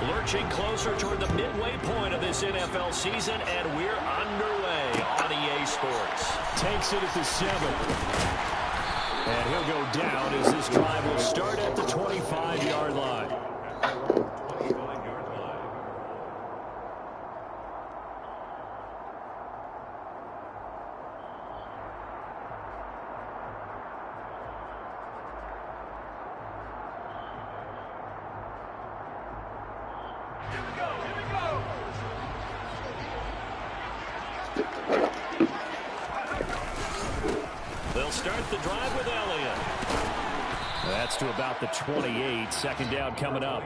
Lurching closer toward the midway point of this NFL season, and we're underway on EA Sports. Takes it at the 7. And he'll go down as this drive will start at the 25-yard line. They'll start the drive with Elliott. That's to about the 28. Second down coming up.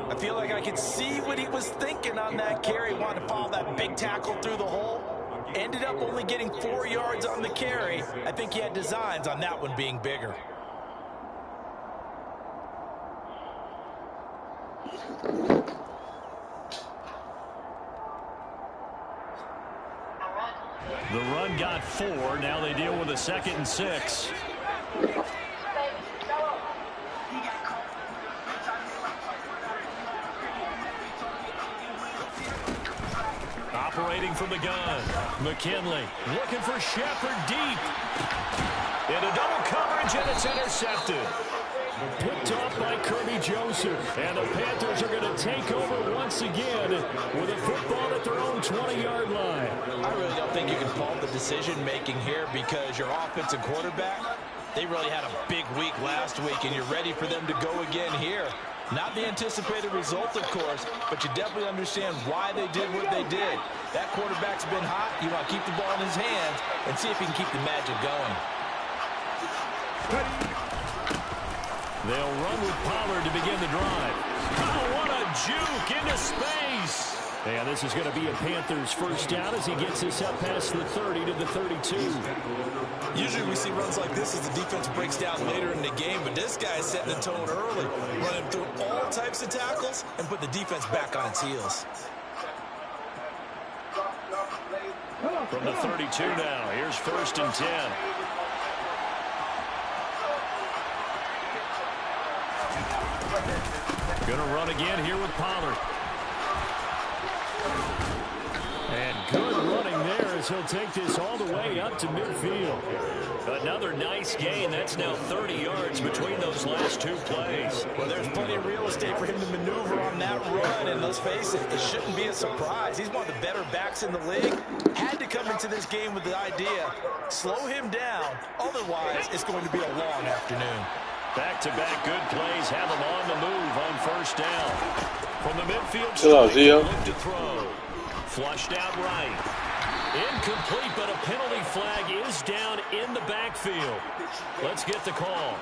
I feel like I could see what he was thinking on that carry. Wanted to follow that big tackle through the hole. Ended up only getting 4 yards on the carry. I think he had designs on that one being bigger. The run got 4. Now they deal with a 2nd and 6. Operating from the gun. McKinley looking for Shepard deep. Into double coverage, and it's intercepted. Picked off by Kirby Joseph. And the Panthers are going to take over once again with a football at their own 20-yard line. I really don't think you can fault the decision-making here because your offensive quarterback, they really had a big week last week, and you're ready for them to go again here. Not the anticipated result, of course, but you definitely understand why they did what they did. That quarterback's been hot. You want to keep the ball in his hands and see if he can keep the magic going. They'll run with Pollard to begin the drive. Oh, what a juke into space. And this is going to be a Panthers first down as he gets this up past the 30 to the 32. Usually we see runs like this as the defense breaks down later in the game, but this guy is setting the tone early, running through all types of tackles and put the defense back on its heels. From the 32 now, here's 1st and 10. Going to run again here with Pollard. And good running there as he'll take this all the way up to midfield. Another nice gain. That's now 30 yards between those last 2 plays. Well, there's plenty of real estate for him to maneuver on that run, and let's face it, it shouldn't be a surprise. He's one of the better backs in the league. Had to come into this game with the idea, slow him down, otherwise it's going to be a long afternoon. Back-to-back good plays have him on the move on 1st down. From the midfield, Gio. to throw. Flushed out right. Incomplete, but a penalty flag is down in the backfield. Let's get the call.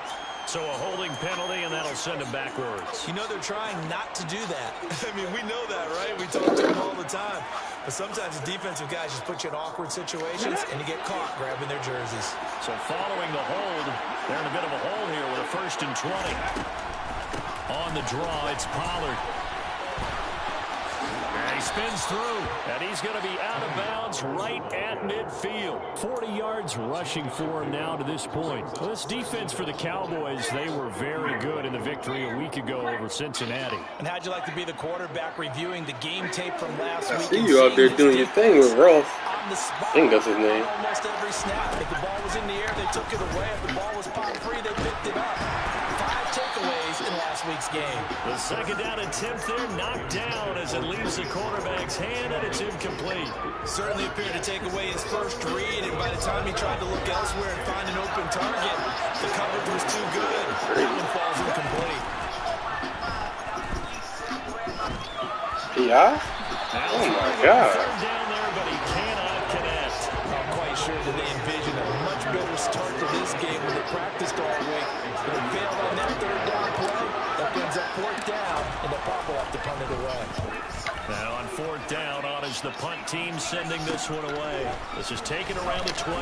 So a holding penalty, and that'll send him backwards. You know they're trying not to do that. I mean, we know that, right? We talk to them all the time. But sometimes the defensive guys just put you in awkward situations, and you get caught grabbing their jerseys. So following the hold, they're in a bit of a hole here with a 1st and 20. On the draw, it's Pollard. He spins through, and he's going to be out of bounds right at midfield. 40 yards rushing for him now to this point. Well, this defense for the Cowboys, they were very good in the victory a week ago over Cincinnati. And how'd you like to be the quarterback reviewing the game tape from last week? I see you out there doing your thing with Ross. I think that's his name. Almost every snap. If the ball was in the air, they took it away. If the ball was popped free, they picked it up. 5 takeaways in last week's game. The 2nd down attempt there knocked down as it leaves the quarterback's hand, and it's incomplete. Certainly appeared to take away his first read, and by the time he tried to look elsewhere and find an open target, the coverage was too good. That one falls incomplete. Yeah? Oh my God. Down there, but he cannot connect. I'm quite sure that they envision a much better start to this game when they practiced all week. But they failed on that 3rd down play. That brings up 4th down, and the Pop will have to punt it away. Now on 4th down, on is the punt team sending this one away. This is taken around the 12.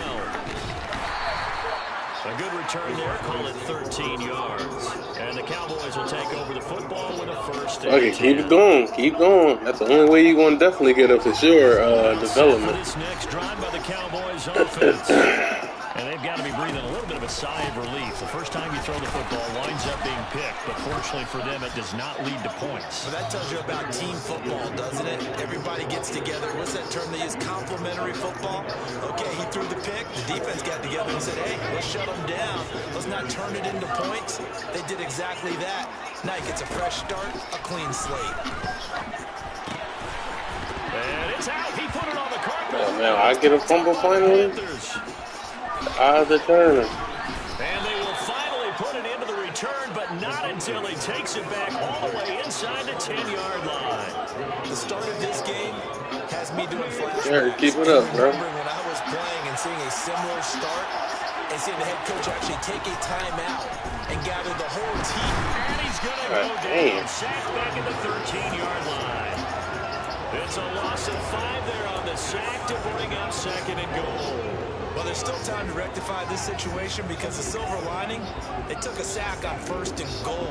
A good return there, call it 13 yards. And the Cowboys will take over the football with a 1st and 10. Okay, keep it going. Keep going. That's the only way you're going to definitely get a for sure development. This next drive by the Cowboys offense. And they've got to be breathing a little bit of a sigh of relief. The first time you throw the football winds up being picked, but fortunately for them, it does not lead to points. Well, that tells you about team football, doesn't it? Everybody gets together. What's that term they use? Complementary football? Okay, he threw the pick. The defense got together and said, hey, let's shut him down. Let's not turn it into points. They did exactly that. Now he gets a fresh start, a clean slate. And it's out. He put it on the carpet. Oh, man, I get a fumble finally. The turn. And they will finally put it into the return, but not until he takes it back all the way inside the 10-yard line. The start of this game has me doing flashbacks. Yeah, keep it up, bro. Remembering when I was playing and seeing a similar start and seeing the head coach actually take a timeout and gather the whole team. And he's going to go down, sacked back at the 13-yard line. It's a loss of 5 there on the sack to bring up second and goal. Well, there's still time to rectify this situation because the silver lining, they took a sack on 1st and goal.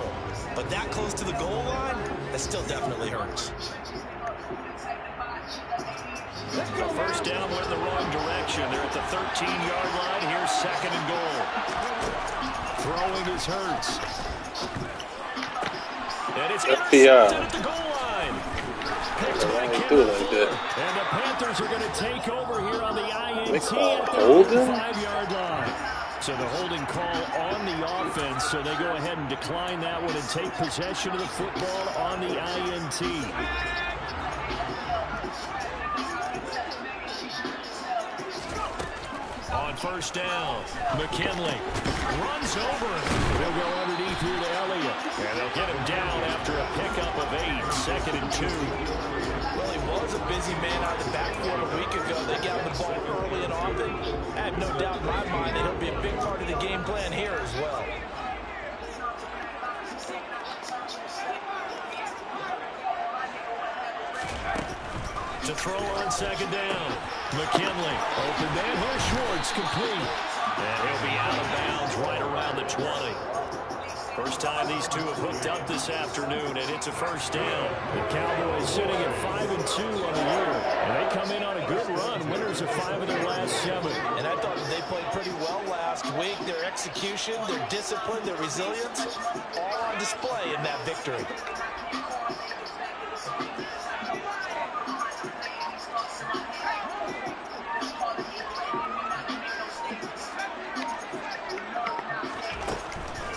But that close to the goal line, that still definitely hurts. The first down went the wrong direction. They're at the 13-yard line. Here's second and goal. Throwing is Hurts. And it's intercepted at the goal line. Picked by Kevin Fuller. And the Panthers are going to take over here on the INT at the 5-yard line. So the holding call on the offense, so they go ahead and decline that one and take possession of the football on the INT. On first down, McKinley runs over him. He'll go underneath here to Elliott. And they'll get him down after a pickup of 8, 2nd and 2. Well, he was a busy man out of the backfield a week ago. They got the ball early and often. I have no doubt in my mind that he'll be a big part of the game plan here as well. To throw on second down, McKinley open man. Here's Schwartz, complete. And he'll be out of bounds right around the 20. First time these two have hooked up this afternoon, and it's a first down. The Cowboys sitting at 5-2 on the year, and they come in on a good run, winners of 5 of their last 7. And I thought they played pretty well last week. Their execution, their discipline, their resilience, all on display in that victory.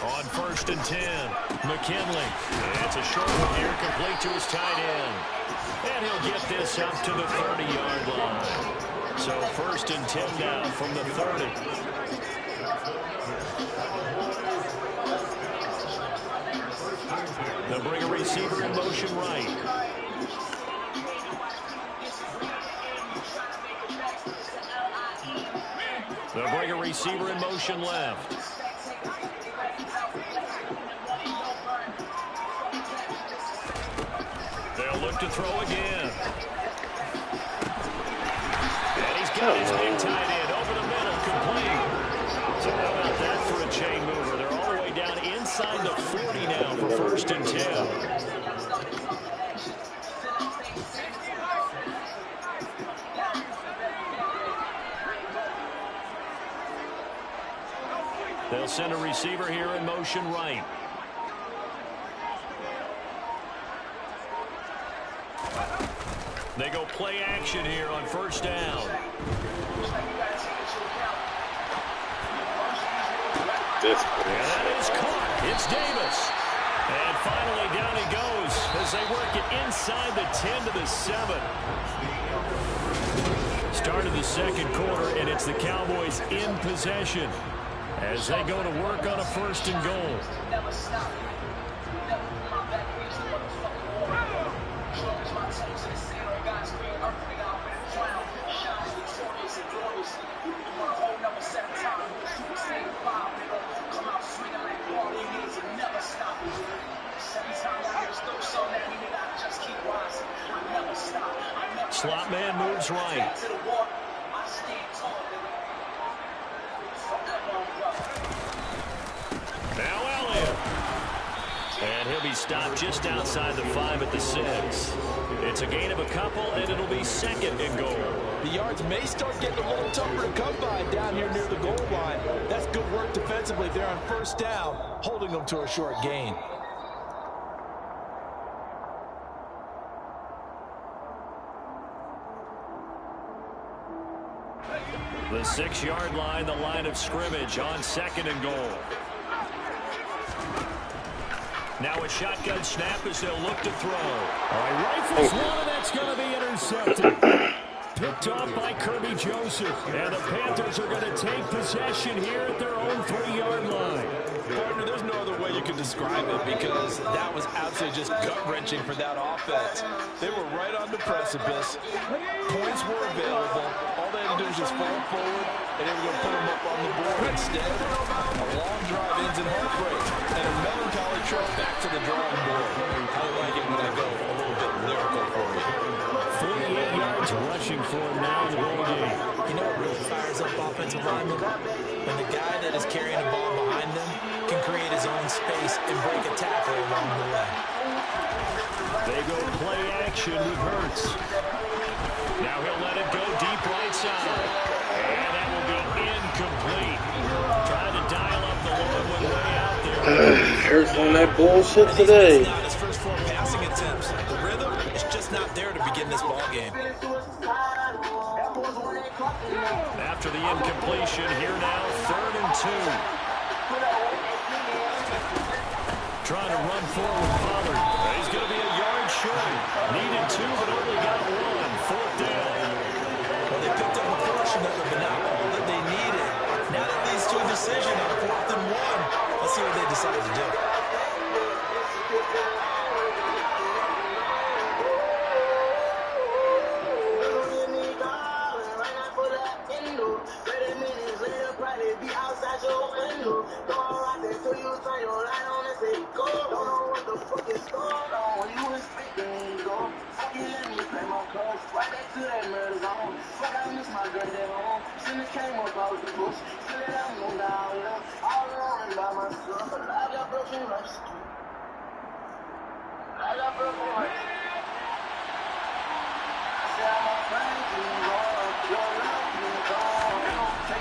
On 1st and 10, McKinley. It's a short one here, complete to his tight end. And he'll get this up to the 30-yard line. So 1st and 10 now from the 30. They'll bring a receiver in motion right. They'll bring a receiver in motion left. They'll look to throw again. And he's got his big tight end over the middle, complete. So how about that for a chain mover? They're all the way down inside the 40 now for 1st and 10. They'll send a receiver here in motion right. They go play action here on 1st down. And that is caught. It's Davis. And finally down he goes as they work it inside the 10 to the 7. Start of the second quarter, and it's the Cowboys in possession as they go to work on a 1st and goal. Slot man moves right. Now Elliott. And He'll be stopped just outside the 5 at the 6. It's a gain of a couple, and it'll be 2nd and goal. The yards may start getting a little tougher to come by down here near the goal line. That's good work defensively there on 1st down, holding them to a short gain. The 6-yard line, the line of scrimmage on 2nd and goal. Now a shotgun snap as they'll look to throw. All right, rifles one, and that's going to be intercepted. Picked off by Kirby Joseph. And the Panthers are going to take possession here at their own 3-yard line. Partner, there's no other way you can describe it because that was absolutely just gut-wrenching for that offense. They were right on the precipice. Points were available. All they had to do was just fall forward, and they were going to put them up on the board. Instead, a long drive ends in heartbreak and a melancholy trip back to the drawing board. I like it when I go a little bit lyrical for you. 48 yards rushing for him now in the ball game. You know what really fires up offensive linemen? When the guy that is carrying the ball behind them can create his own space and break a tackle along the way. They go play action with Hurts. Now he'll let it go deep right side. And that will be incomplete. Trying to dial up the long one way out there. Hurts on that bullshit today. Not his first 4 passing attempts. The rhythm is just not there to begin this ball game. After the incompletion, here now, 3rd and 2. Trying to run forward, Pollard. He's going to be a yard short. Needed 2, but only got 1. 4th down. Well, they picked up a portion of it, but not all that they needed. Now that leads to a decision on 4th and 1. Let's see what they decide to do.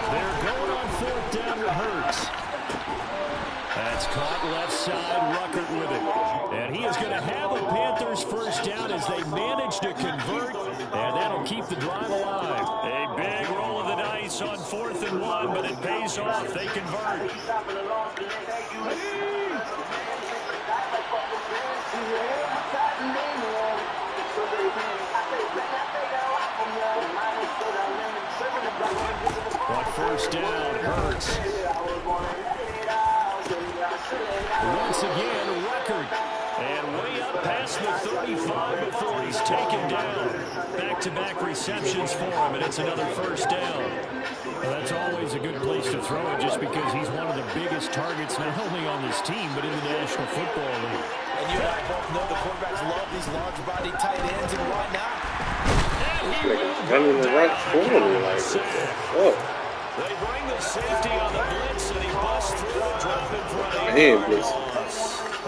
They're going on 4th down with Hurts. That's caught left side, Ruckert with it. And he is going to have a Panthers 1st down as they manage to convert, and that'll keep the drive alive. A big roll of the dice on 4th and 1, but it pays off. They convert. On 1st down, Hurts. Once again, Ruckert. And way up past the 35 before he's taken down. Back-to-back receptions for him, and it's another 1st down. Well, that's always a good place to throw it just because he's one of the biggest targets not only on this team but in the National Football League. And you and I both know the quarterbacks love these large-body tight ends, and why not? Running the right forward like this. Oh. They bring the safety on the blitz, and he busts through a drop in front of Man, blitz.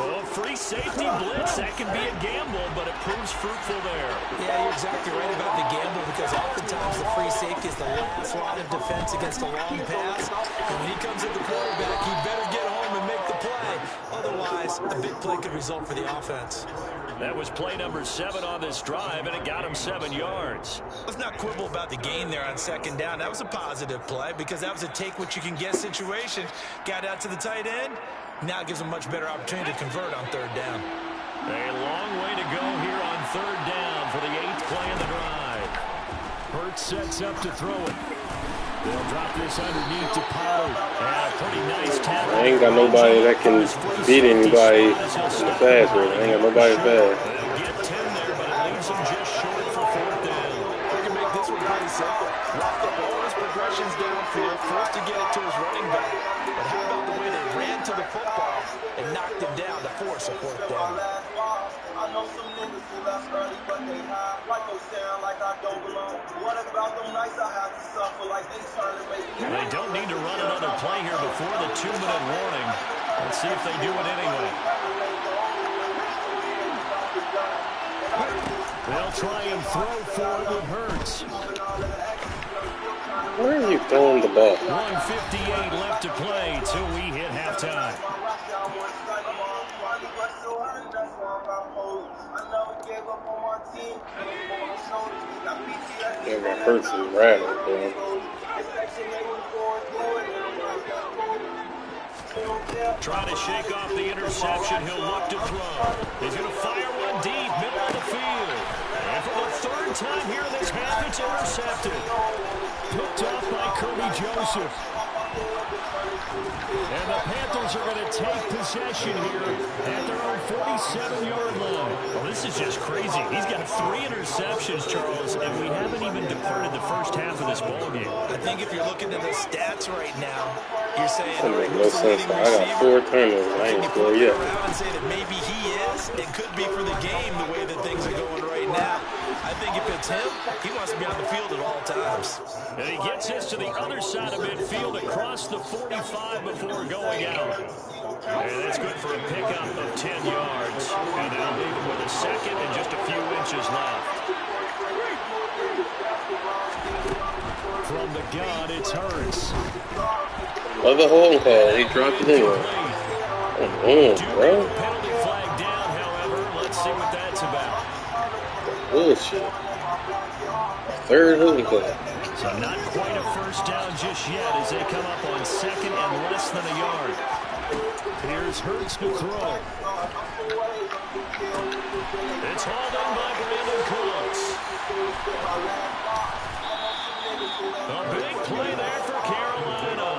Oh, free safety blitz. That can be a gamble, but it proves fruitful there. Yeah, you're exactly right about the gamble because oftentimes the free safety is the last line of defense against a long pass. And when he comes at the quarterback, he better get home and make the play. Otherwise, a big play could result for the offense. That was play number 7 on this drive, and it got him 7 yards. Let's not quibble about the gain there on 2nd down. That was a positive play because that was a take-what-you-can-get situation. Got out to the tight end. Now it gives him a much better opportunity to convert on 3rd down. A long way to go here on 3rd down for the 8th play of the drive. Hurts sets up to throw it. They'll drop this underneath to Pollard. And a pretty nice tackle. I ain't got nobody that can beat anybody in the pass rate. I ain't got nobody fast. They'll get 10 there, but it leaves them just short for 4th down. They can make this one pretty simple. Lock up all his progressions downfield, first to get it to his running back. But how about the way they ran to the football and knocked him down to force a 4th down? I know some niggas who left early, but they high. Like they sound like I don't belong. What about them nights I have to suffer like they trying to make me? They don't need to run another play here before the 2-minute warning. Let's see if they do it anyway. They'll try and throw for it with Hurts. Where are you throwing the ball? 1:58 left to play till we hit halftime. Yeah, my Hurts is rattling, bro. Trying to shake off the interception. He'll look to throw. He's going to fire one deep, middle of the field. And for the third time here in this half, it's intercepted. Picked off by Kirby Joseph. And the Panthers are going to take possession here at their own 47-yard line. Well, this is just crazy. He's got 3 interceptions, Charles, and we haven't even departed the first half of this ballgame. I think if you're looking at the stats right now, you're saying, That makes no sense. I got 4 turnovers. I ain't scored yet. Around and say that maybe he is. It could be for the game the way that things are going right now. I think if it's him, he wants to be on the field at all times. And he gets us to the other side of midfield across the 45 before going out. And that's good for a pickup of 10 yards. And they'll leave him with a second and just a few inches left. From the gun, it's Hurts. Other hole call. He dropped it anyway. Come on, bro. Penalty flag down, however. Let's see what that's about. Bullshit. Third holding call. So not quite a first down just yet as they come up on second and less than a yard. Here's Hurts to throw. It's hauled in by Brandon Cooks. A big play there for Carolina.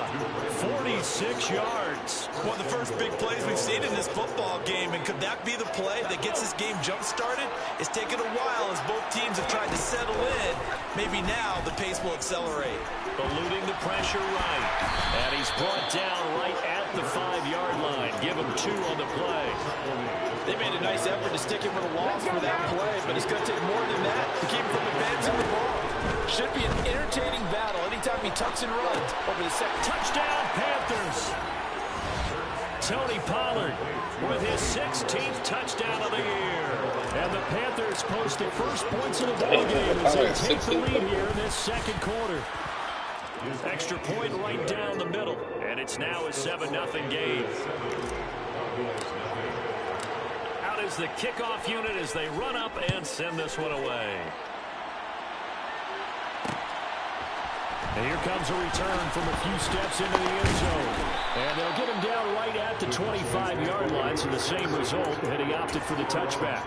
46 yards. One of the first big plays we've seen in this football game, and could that be the play that gets this game jump-started? It's taken a while as both teams have tried to settle in. Maybe now the pace will accelerate. Eluding the pressure right. And he's brought down right at the 5-yard line. Give him 2 on the play. They made a nice effort to stick him with a loss for that play, but it's going to take more than that to keep him from advancing the ball. Should be an entertaining battle anytime he tucks and runs over the second. Touchdown, Panthers. Tony Pollard with his 16th touchdown of the year. And the Panthers post the first points of the ballgame as they take the lead here in this second quarter. Extra point right down the middle. And it's now a 7-0 game. Out is the kickoff unit as they run up and send this one away. And here comes a return from a few steps into the end zone. And they'll get him down right at the 25-yard line, so the same result, and he opted for the touchback.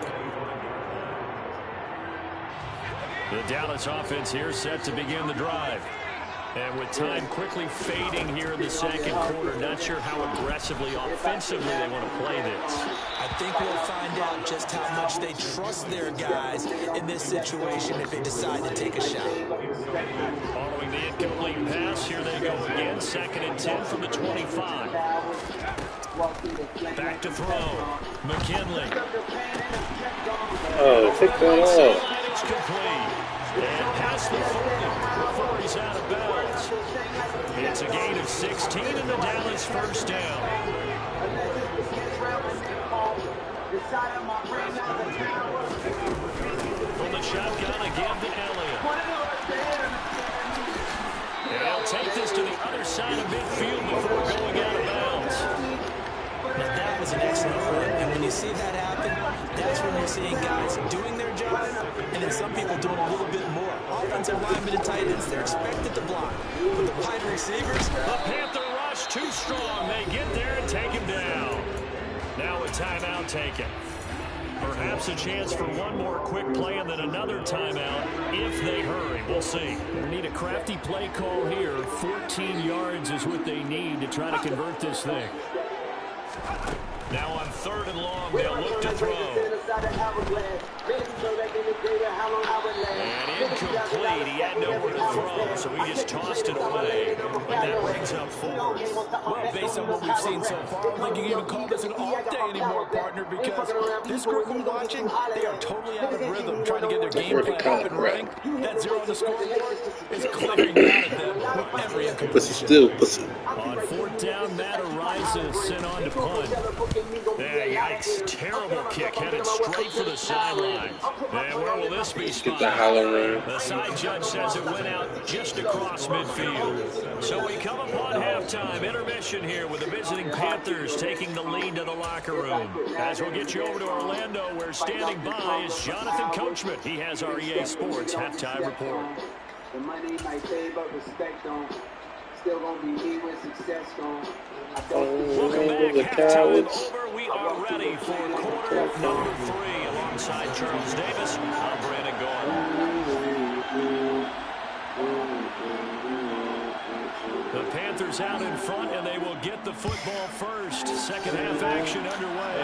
The Dallas offense here set to begin the drive. And with time quickly fading here in the second quarter, not sure how aggressively, offensively they want to play this. I think we'll find out just how much they trust their guys in this situation if they decide to take a shot. Following the incomplete pass, here they go again. 2nd and 10 from the 25. Back to throw. McKinley. Oh, pick that off. It's complete. And past the 40 before he's out of bounds. It's a gain of 16 and the Dallas first down. From the shotgun again to Elliott. And he'll take this to the other side of midfield before going out of bounds. Now that was an excellent run, and when you see that happen, that's when you're seeing guys doing their job, and then some people doing a little bit more. Offensive linemen and tight ends, they're expected to block. But the wide receivers... The Panther rush too strong. They get there and take him down. Now a timeout taken. Perhaps a chance for one more quick play and then another timeout if they hurry. We'll see. They need a crafty play call here. 14 yards is what they need to try to convert this thing. Now on 3rd and long, they'll look to throw. And incomplete. He had nowhere to throw, so he just tossed it away. But that brings up 4. Well, based on what we've seen so far, I don't think you can even call this an off day anymore, partner, because this group we're watching, they are totally out of rhythm, trying to get their game plan up and running. That 0 on the scoreboard is clearing out of them with every incompletion. On 4th down, Matt Ariza sent on to punt. There you Yikes, terrible kick headed straight for the sideline. And where will this be spotted? Get the holler The side judge says it went out just across midfield. So we come upon halftime, intermission here with the visiting Panthers taking the lead to the locker room. As we'll get you over to Orlando, where standing by is Jonathan Coachman. He has our EA Sports halftime report. The money might fade, but respect on. Still gonna be me when success gone. Welcome back. Halftime over. We are ready for quarter number 3. Alongside Charles Davis, I'm Brandon Gordon. The Panthers out in front, and they will get the football first. Second half action underway.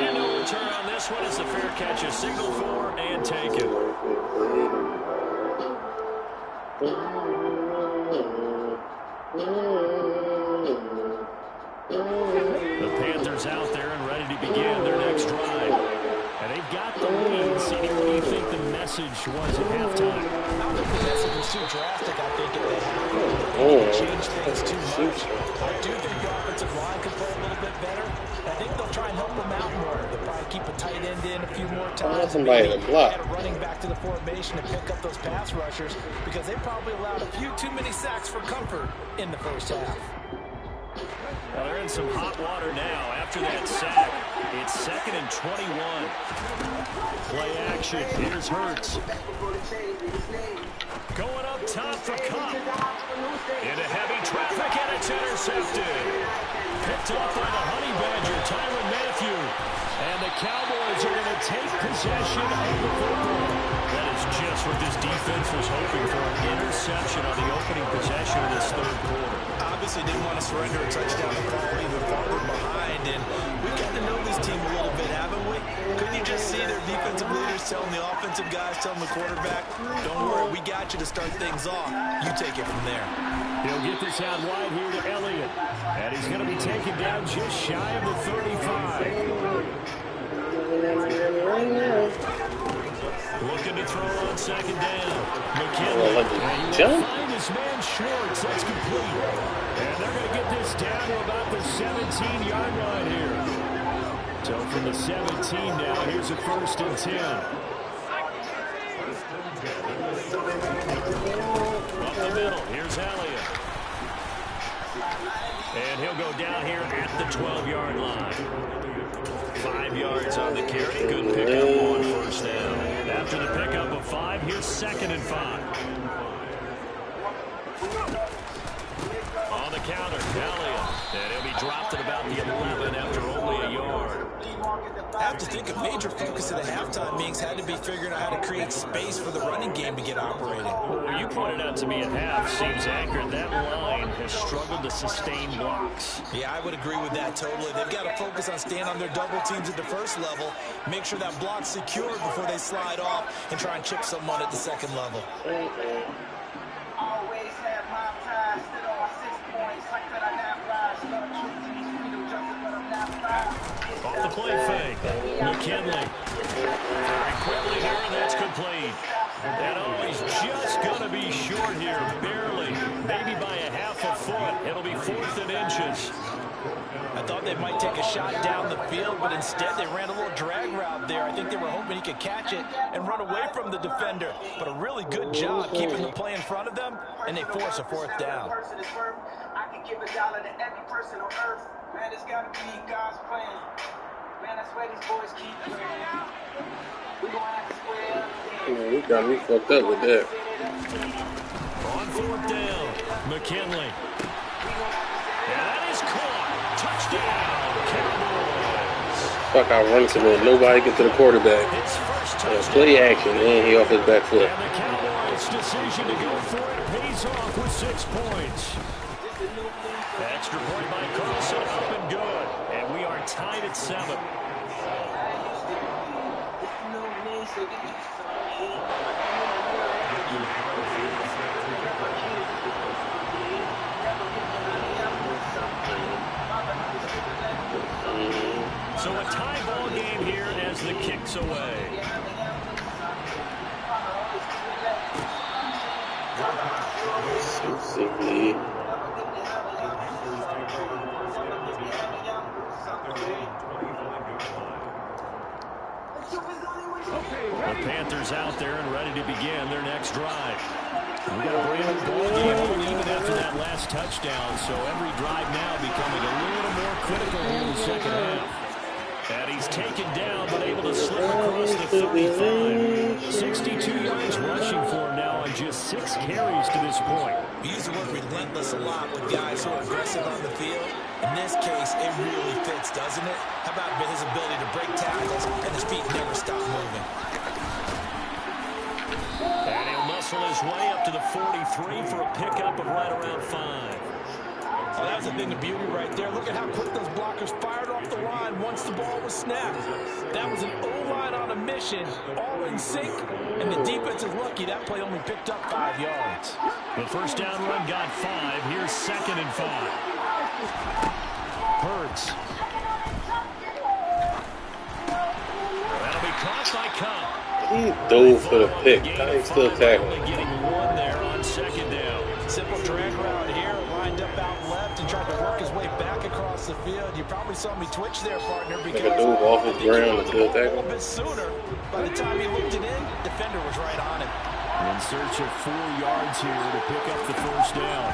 And no return on this one as the fair catch is signaled for and taken. The Panthers out there and ready to begin their next drive. And they've got the lead. CD, what do you think the message was at halftime? I don't think the message was too drastic. I think it they changed things too much. I do think the offensive line can play a little bit better. I think they'll try and help them out more. They'll probably keep a tight end in a few more times. Somebody to block. Get a running back to the formation to pick up those pass rushers because they probably allowed a few too many sacks for comfort in the first half. Well, they're in some hot water now after that sack. It's 2nd and 21. Play action. Here's Hurts. Going up top for Cup. Into heavy traffic, and it's intercepted. Picked off by the Honey Badger, Tyrann Mathieu. And the Cowboys are going to take possession of the football. That is just what this defense was hoping for, an interception on the opening possession of this third quarter. Obviously didn't want to surrender a touchdown and fall even farther behind. And we've gotten to know this team a little bit, haven't we? Couldn't you just see their defensive leaders telling the offensive guys, telling the quarterback, don't worry, we got you to start things off. You take it from there. He'll get this out wide here to Elliott. And he's going to be taken down just shy of the 35. Looking to throw on 2nd down. McKinley. And he will find his man Schwartz. That's complete. And they're going to get this down to about the 17-yard line here. So from the 17 now, here's a 1st and 10. Up the middle, here's Elliott. And he'll go down here at the 12-yard line. 5 yards on the carry. Good pickup on 1st down. After the pickup of 5, here's 2nd and 5. On the counter, Elliott. And he'll be dropped at about the 11 after only a yard. I have to think a major focus of the halftime meetings had to be figuring out how to create space for the running game to get operating. Well, you pointed out to me at half, seems accurate. That line has struggled to sustain blocks. Yeah, I would agree with that totally. They've got to focus on staying on their double teams at the first level, make sure that block's secured before they slide off, and try and chip someone at the 2nd level. Always have my pride, stood on 6 points. Like that I not rise, love truth to these freedom jumping, but I'm not fried. Off the play fake, McKinley. Very quickly here, and that's complete. And he's just going to be short here, barely, maybe by a half a foot. It'll be 4th and inches. I thought they might take a shot down the field, but instead they ran a little drag route there. I think they were hoping he could catch it and run away from the defender. But a really good job keeping the play in front of them, and they force a 4th down. I can give $1 to every person on earth. Man, it's got to be God's plan. Man, that's where these boys keep playing. We're going to have to square. You got me fucked up with that. On 4th down, McKinley. And that is caught. Touchdown, Cowboys. Fuck, I run to him. Nobody get to the quarterback. Play action, and he off his back foot. And the Cowboys' decision to go for it pays off with 6 points. Extra point by Carlson, up and good. And we are tied at 7. So a tie ball game here as the kick's away. The Panthers out there and ready to begin their next drive. We got a brand new ball game on even after that last touchdown, so every drive now becoming a little more critical in the second half. And he's taken down, but able to slip across the 35. 62 yards rushing for him now on just 6 carries to this point. We use the word relentless a lot with guys who are aggressive on the field. In this case, it really fits, doesn't it? How about his ability to break tackles and his feet never stop moving? And he'll muscle his way up to the 43 for a pickup of right around 5. Oh, that was the thing, the beauty right there. Look at how quick those blockers fired off the line once the ball was snapped. That was an O-line on a mission, all in sync, and the defense is lucky that play only picked up 5 yards. The first down run got 5. Here's 2nd and 5. Hurts. That'll be caught by Cup. He dove for the pick. He's still tackling. Getting 1 there on 2nd down. Simple drag route here, lined up out left and tried to work his way back across the field. You probably saw me twitch there, partner, because like a dove off his ground and still tackling. A little bit sooner. By the time he looked it in, defender was right on it. In search of 4 yards here to pick up the first down.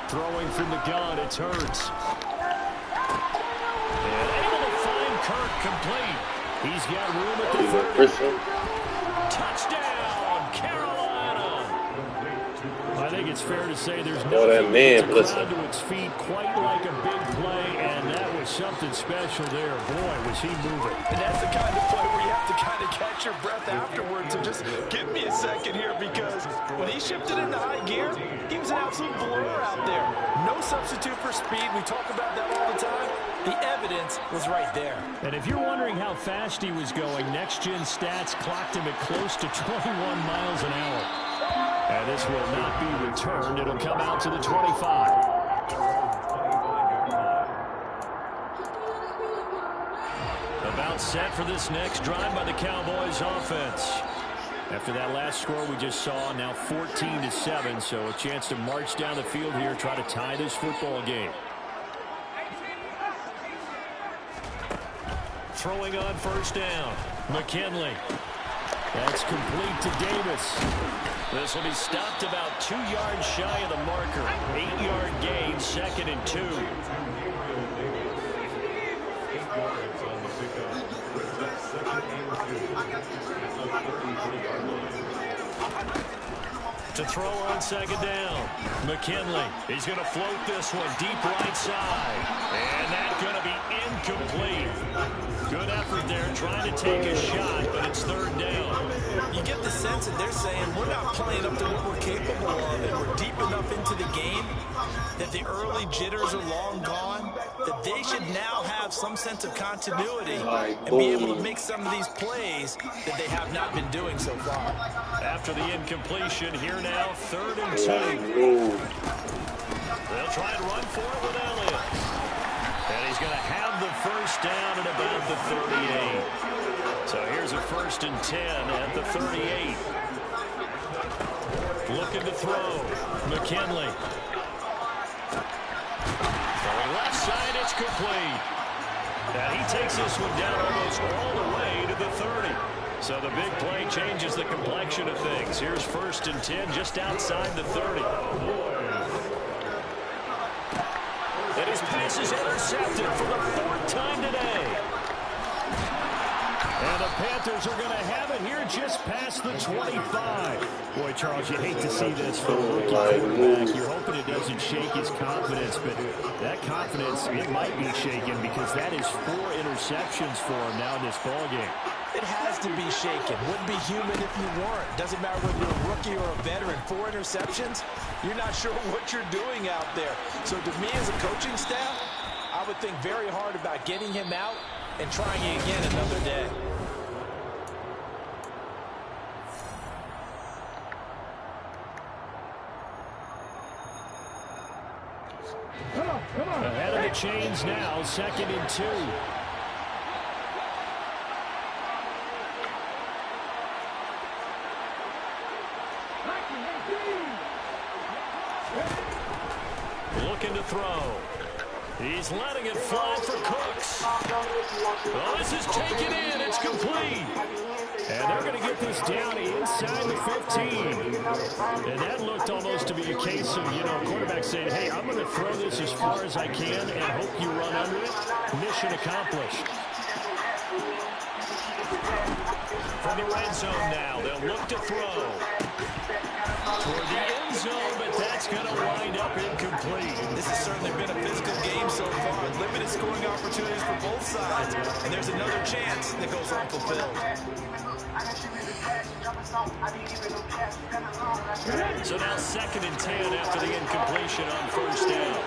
Throwing from the gun, it's Hurts. And able to find Kirk complete. He's got room at the 30. Touchdown, Carolina. I think it's fair to say there's nothing to crowd to its feet quite like a big play, and that was something special there. Boy, was he moving. And that's the kind of play where you have to kind of catch your breath afterwards and just give me a second here, because when he shifted into high gear, he was an absolute blur out there. No substitute for speed. We talk about that all the time. The evidence was right there. And if you're wondering how fast he was going, next-gen stats clocked him at close to 21 miles an hour. And this will not be returned. It'll come out to the 25. About set for this next drive by the Cowboys offense. After that last score we just saw, now 14-7, so a chance to march down the field here, try to tie this football game. Throwing on first down, McKinley. That's complete to Davis. This will be stopped about 2 yards shy of the marker. 8-yard gain, 2nd and 2. To throw on 2nd down, McKinley. He's going to float this one deep right side. And that's going to be incomplete. Good effort there, trying to take a shot, but it's 3rd down. You get the sense that they're saying we're not playing up to what we're capable of, and we're deep enough into the game that the early jitters are long gone, that they should now have some sense of continuity and be able to make some of these plays that they have not been doing so far. After the incompletion, here now, 3rd and 2. They'll try and run for it with Elliott. And he's going to have the first down at about the 38. So here's a 1st and 10 at the 38. Looking to throw. McKinley. Throwing left side, it's complete. And he takes this one down almost all the way to the 30. So the big play changes the complexion of things. Here's 1st and 10 just outside the 30. And his pass is intercepted for the 4th time today. And the Panthers are going to have it here just past the 25. Boy, Charles, you hate to see this for a rookie quarterback. You're hoping it doesn't shake his confidence, but that confidence, it might be shaken because that is 4 interceptions for him now in this ballgame. It has to be shaken. Wouldn't be human if you weren't. Doesn't matter whether you're a rookie or a veteran. 4 interceptions, you're not sure what you're doing out there. So to me as a coaching staff, I would think very hard about getting him out and trying it again another day. Ahead of the chains now, 2nd and 2. Looking to throw. He's letting it fly for Cooks. Oh, this is taken in. It's complete. And they're going to get this down inside the 15. And that looked almost to be a case of, quarterback saying, hey, I'm going to throw this as far as I can and hope you run under it. Mission accomplished. From the red zone now, they'll look to throw. For the end zone, but that's going to wind up incomplete. This has certainly been a physical game so far. Limited scoring opportunities for both sides. And there's another chance that goes unfulfilled. So now 2nd and 10 after the incompletion on first down.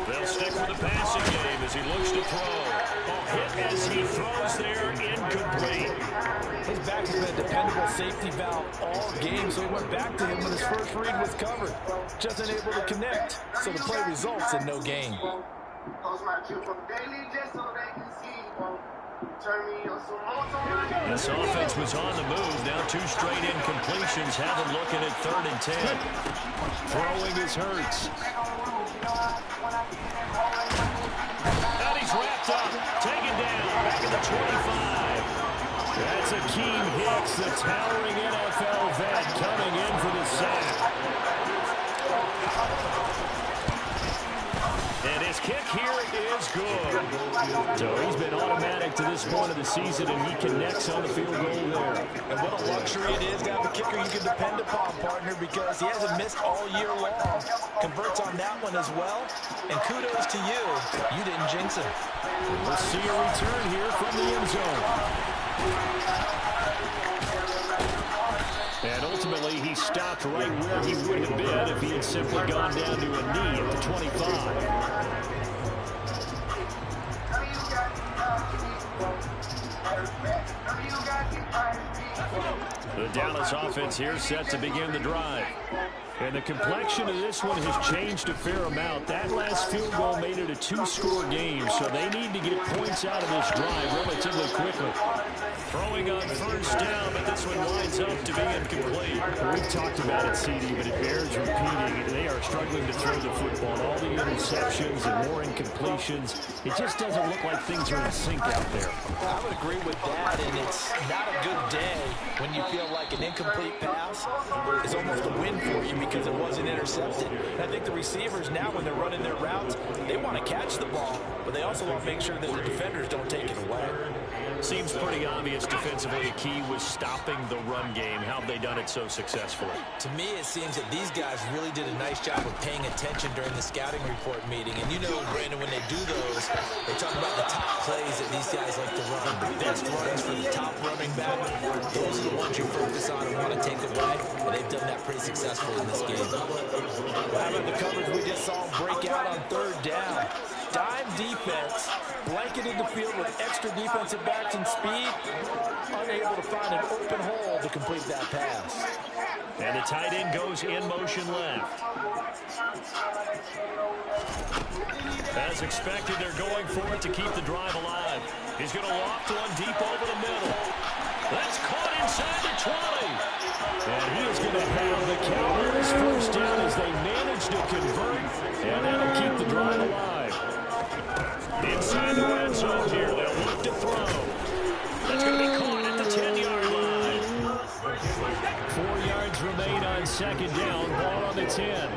They'll stick with the passing game as he looks to throw. Hit as he throws there, incomplete. His back has been a dependable safety valve all game, so he went back to him when his first read was covered. Just unable to connect, so the play results in no gain. This offense was on the move. Now 2 straight incompletions have him looking at 3rd and 10. Throwing is Hurts. And he's wrapped up, taken down, back at the 25. That's Akeem Hicks, the towering NFL vet, coming in for the sack. And his kick here is good. So he's been automatic to this point of the season, and he connects on the field goal there. And what a luxury it is to have a kicker you can depend upon, partner, because he hasn't missed all year long. Converts on that one as well. And kudos to you. You didn't jinx him. We'll see a return here from the end zone. And ultimately, he stopped right where he would have been if he had simply gone down to a knee at the 25. The Dallas offense here set to begin the drive. And the complexion of this one has changed a fair amount. That last field goal made it a 2-score game, so they need to get points out of this drive relatively quickly. Throwing on first down, but this one winds up to be incomplete. We've talked about it, CD, but it bears repeating. They are struggling to throw the football. All the interceptions and more incompletions. It just doesn't look like things are in sync out there. I would agree with that, and it's not a good day when you feel like an incomplete pass is almost a win for you because it wasn't intercepted. And I think the receivers now, when they're running their routes, they want to catch the ball, but they also want to make sure that the defenders don't take it away. Seems pretty obvious defensively. The key was stopping the run game. How have they done it so successfully? To me, it seems that these guys really did a nice job of paying attention during the scouting report meeting. And you know, Brandon, when they do those, they talk about the top plays that these guys like to run. The best runs for the top running back. Those are the ones you focus on and want to take away. And they've done that pretty successfully in this game. How about the coverage we just saw break out on 3rd down? Dime defense, blanketed the field with extra defensive backs and speed, unable to find an open hole to complete that pass. And the tight end goes in motion left. As expected, they're going for it to keep the drive alive. He's going to loft one deep over the middle. That's caught inside the 20. And he is going to have the Cowboys first down as they manage to convert, and that'll keep the drive alive. Inside the red zone here, they'll look to throw. That's going to be caught at the 10-yard line. 4 yards remain on 2nd down, ball on the 10.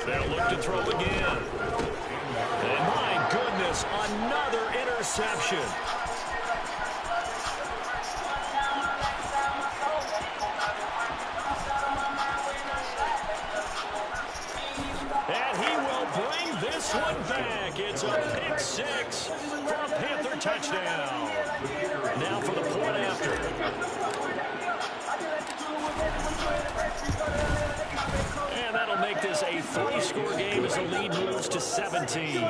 They'll look to throw again. And my goodness, another interception. And he will bring this one back. It's a pick 6 for a Panther touchdown. Now for the point after. And that'll make this a 3-score game as the lead moves to 17.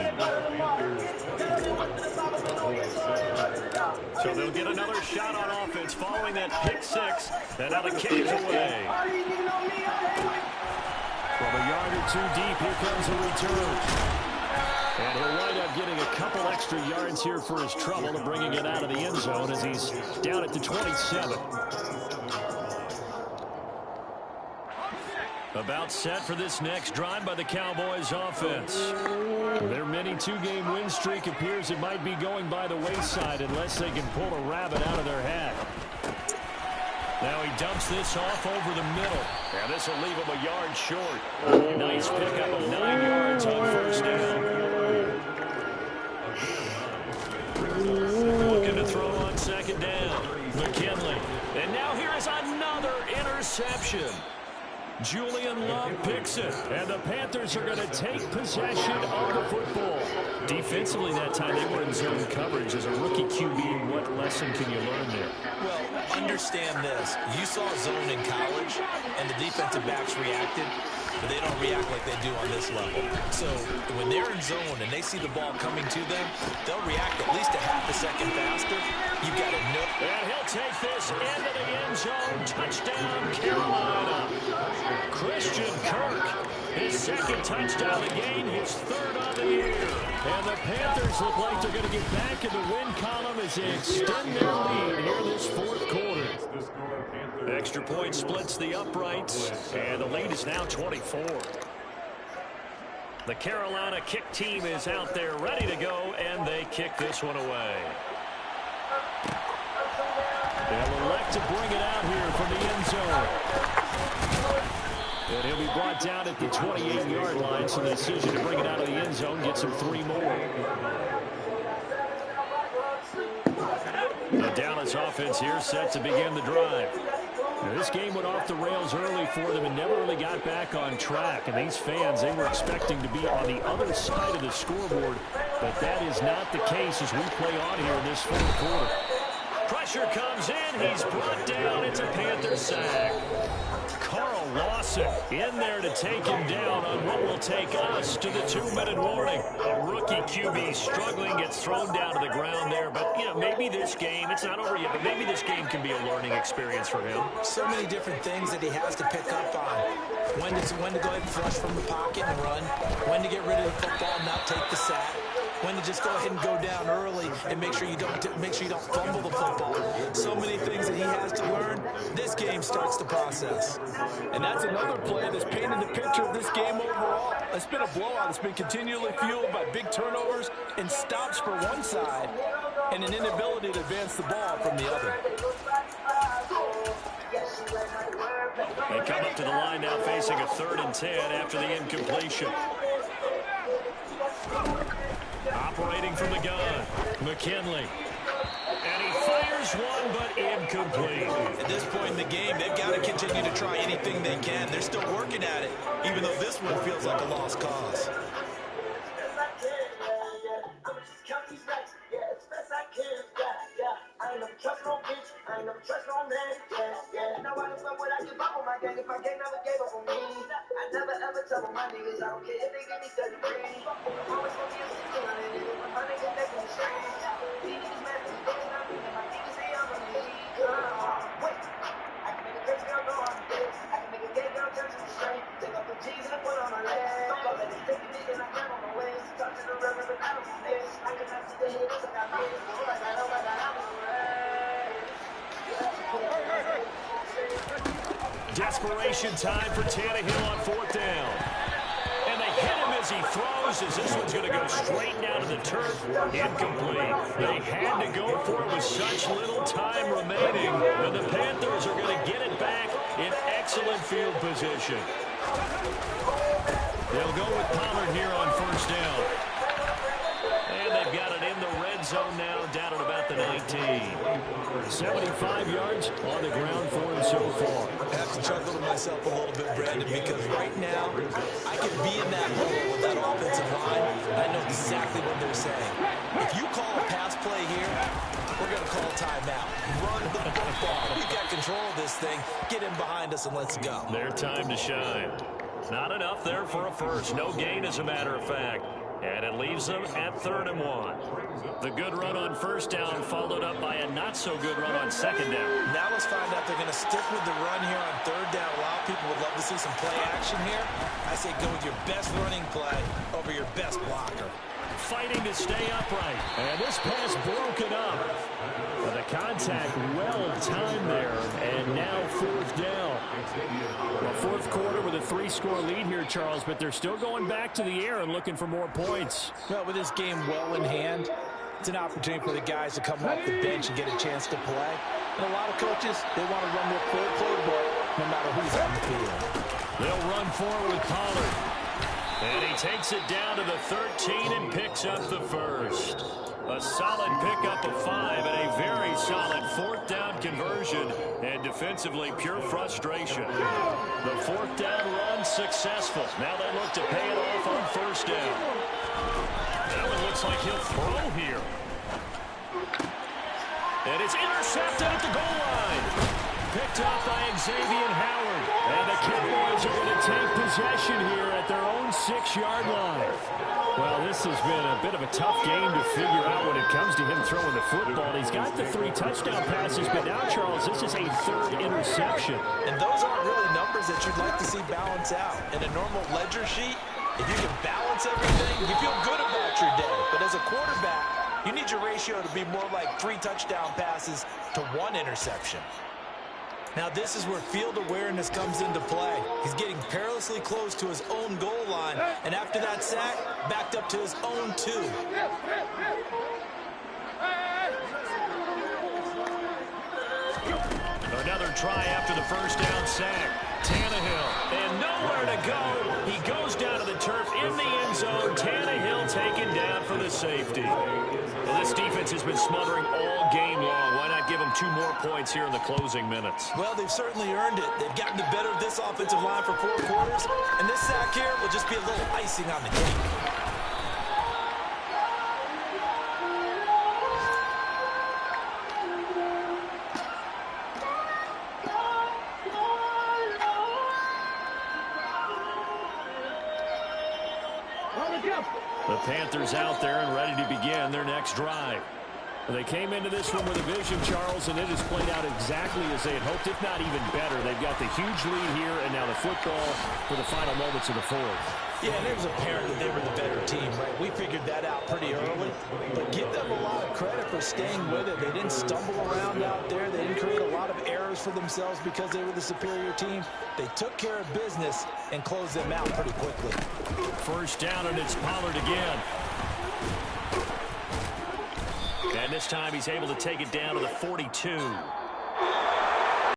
So they'll get another shot on offense following that pick 6. And now the kick is away. From a yard or 2 deep, here comes a return. And he'll wind up getting a couple extra yards here for his trouble and bringing it out of the end zone as he's down at the 27. About set for this next drive by the Cowboys offense. They're any two-game win streak appears it might be going by the wayside unless they can pull a rabbit out of their hat. Now he dumps this off over the middle. And this will leave him a yard short. Nice pickup of 9 yards on first down. Looking to throw on second down. McKinley. And now here is another interception. Julian Love picks it, and the Panthers are going to take possession of the football. Defensively that time, they were in zone coverage. As a rookie QB, what lesson can you learn there? Well, understand this. You saw zone in college, and the defensive backs reacted, but they don't react like they do on this level. So when they're in zone and they see the ball coming to them, they'll react at least a half a second faster. You've got to know. And he'll take this into the end zone. Touchdown, Carolina. Christian Kirk, his second touchdown of the game, his third of the year. And the Panthers look like they're going to get back in the win column as they extend their lead here this fourth quarter. Extra point splits the uprights, and the lead is now 24. The Carolina kick team is out there ready to go, and they kick this one away. They'll elect to bring it out here from the end zone. And he'll be brought down at the 28-yard line, so the decision to bring it out of the end zone gets him 3 more. The Dallas offense here set to begin the drive. Now, this game went off the rails early for them and never really got back on track. And these fans, they were expecting to be on the other side of the scoreboard, but that is not the case as we play on here in this fourth quarter. Pressure comes in. He's brought down. It's a Panther sack. Carl Lawson in there to take him down on what will take us to the 2-minute warning. A rookie QB struggling, gets thrown down to the ground there. But, you know, maybe this game, it's not over yet, but maybe this game can be a learning experience for him. So many different things that he has to pick up on. When to go ahead and flush from the pocket and run. When to get rid of the football and not take the sack. When to just go ahead and go down early and make sure you don't fumble the football. So many things that he has to learn. This game starts the process. And that's another play that's painted the picture of this game overall. It's been a blowout. It's been continually fueled by big turnovers and stops for one side and an inability to advance the ball from the other. They come up to the line now facing a 3rd and 10 after the incompletion. Operating from the gun, McKinley. And he fires one, but incomplete. At this point in the game, they've got to continue to try anything they can. They're still working at it, even though this one feels like a lost cause. Desperation time for Tannehill on 4th down. And they hit him as he throws, as this one's going to go straight down to the turf. Incomplete. They had to go for it with such little time remaining. And the Panthers are going to get it back in excellent field position. They'll go with Pollard here on 1st down. And they've got it in the red zone now, down at about the 19. 75 yards on the ground for him so far. I have to chuckle to myself a little bit, Brandon, because right now I can be in that hole with that offensive line. I know exactly what they're saying. If you call a pass play here, we're going to call timeout. Run the football. We've got control of this thing. Get in behind us and let's go. Their time to shine. Not enough there for a first. No gain, as a matter of fact. And it leaves them at 3rd and 1. The good run on 1st down followed up by a not-so-good run on 2nd down. Now let's find out they're going to stick with the run here on 3rd down. A lot of people would love to see some play action here. I say go with your best running play over your best blocker. fighting to stay upright. And this pass broken up. But the contact well timed there. And now 4th down. Well, 4th quarter with a 3-score lead here, Charles, but they're still going back to the air and looking for more points. Well, with this game well in hand, it's an opportunity for the guys to come off the bench and get a chance to play. And a lot of coaches, they want to run their full playbook no matter who's on the field. They'll run forward with Pollard. And he takes it down to the 13 and picks up the first. A solid pickup of 5 and a very solid 4th down conversion. And defensively, pure frustration. The 4th down run successful. Now they look to pay it off on 1st down. That one looks like he'll throw here. And it's intercepted at the goal line. Picked up by Xavier Howard. And the Cowboys are going to take possession here at their own 6-yard line. Well, this has been a bit of a tough game to figure out when it comes to him throwing the football. He's got the 3 touchdown passes, but now, Charles, this is a 3rd interception. And those aren't really numbers that you'd like to see balance out. In a normal ledger sheet, if you can balance everything, you feel good about your day. But as a quarterback, you need your ratio to be more like 3 touchdown passes to 1 interception. Now, this is where field awareness comes into play. He's getting perilously close to his own goal line, and after that sack, backed up to his own 2. Another try after the 1st down sack. Tannehill, and nowhere to go. He goes down to the turf in the end zone. Tannehill taken down for the safety. Well, this defense has been smothering all game long. Why not give them 2 more points here in the closing minutes? Well, they've certainly earned it. They've gotten the better of this offensive line for 4 quarters, and this sack here will just be a little icing on the cake. The Panthers out there and ready to begin their next drive. They came into this one with a vision, Charles, and it has played out exactly as they had hoped, if not even better. They've got the huge lead here, and now the football for the final moments of the 4th. Yeah, and it was apparent that they were the better team, right? We figured that out pretty early, but give them a lot of credit for staying with it. They didn't stumble around out there. They didn't create a lot of errors for themselves because they were the superior team. They took care of business and closed them out pretty quickly. 1st down, and it's Pollard again. And this time he's able to take it down to the 42.